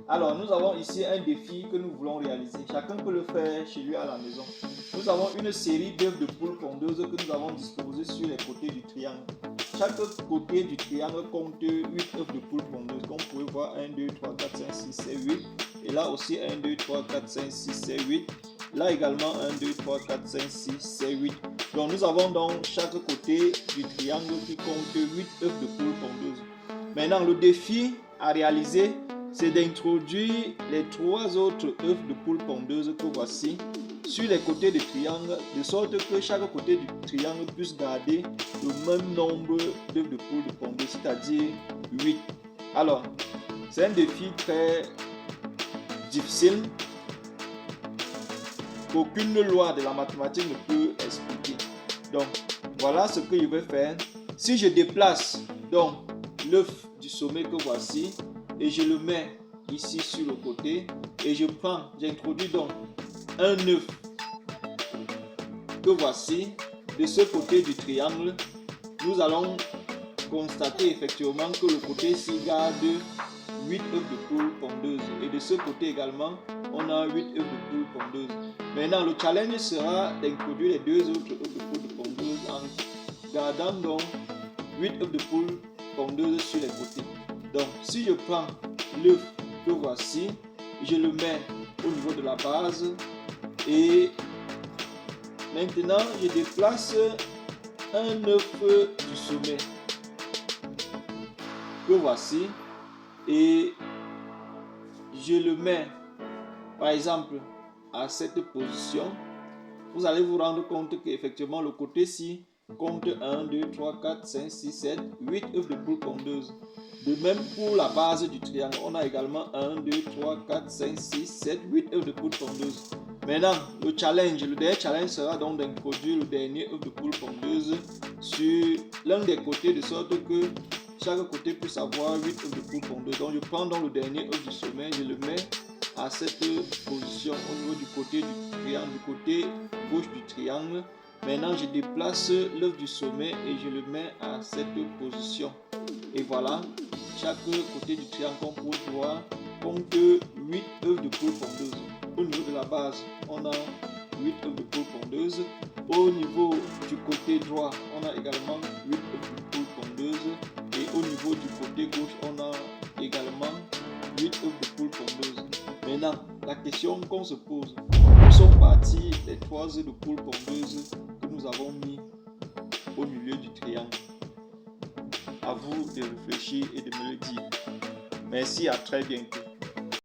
Alors, nous avons ici un défi que nous voulons réaliser. Chacun peut le faire chez lui à la maison. Nous avons une série d'œufs de poule pondeuses que nous avons disposées sur les côtés du triangle. Chaque côté du triangle compte 8 œufs de poule pondeuses. Comme vous pouvez voir, 1, 2, 3, 4, 5, 6, 7, 8. Et là aussi, 1, 2, 3, 4, 5, 6, 7, 8. Là également, 1, 2, 3, 4, 5, 6, 7, 8. Donc, nous avons donc chaque côté du triangle qui compte 8 œufs de poule pondeuses. Maintenant, le défi à réaliser, c'est d'introduire les 3 autres œufs de poule pondeuses que voici sur les côtés du triangle, de sorte que chaque côté du triangle puisse garder le même nombre d'œufs de poule pondeuses, c'est-à-dire 8. Alors, c'est un défi très difficile qu'aucune loi de la mathématique ne peut expliquer. Donc, voilà ce que je vais faire. Si je déplace donc l'œuf du sommet que voici et je le mets ici sur le côté et j'introduis donc un œuf que voici de ce côté du triangle, nous allons constater effectivement que le côté-ci garde 8 œufs de poule pondeuses et de ce côté également on a 8 œufs de poule pondeuses. Maintenant le challenge sera d'introduire les 2 autres œufs de poule pondeuses en gardant donc 8 œufs de poule pondeuses sur les côtés. Donc si je prends l'œuf que voici, je le mets au niveau de la base et maintenant je déplace un œuf du sommet que voici et je le mets par exemple à cette position. Vous allez vous rendre compte qu'effectivement le côté-ci compte 1, 2, 3, 4, 5, 6, 7, 8 œufs de poule pondeuses. De même pour la base du triangle, on a également 1, 2, 3, 4, 5, 6, 7, 8 œufs de poule pondeuses. Maintenant, le dernier challenge sera donc d'introduire le dernier œuf de poule pondeuse sur l'un des côtés de sorte que chaque côté puisse avoir 8 œufs de poule pondeuse. Donc je prends donc le dernier œuf du sommet, je le mets à cette position au niveau du côté du triangle, du côté gauche du triangle. Maintenant, je déplace l'œuf du sommet et je le mets à cette position. Et voilà, chaque côté du triangle, comme vous pouvez voir, compte 8 œufs de poule pondeuse. Au niveau de la base, on a 8 œufs de poule pondeuse. Au niveau du côté droit, on a également 8 œufs de poule pondeuse. Et au niveau du côté gauche, on a également 8 œufs de poule pondeuse. Maintenant, la question qu'on se pose, où sont partis les 3 œufs de poule pondeuse que nous avons mis au milieu du triangle? À vous de réfléchir et de me le dire. Merci, à très bientôt.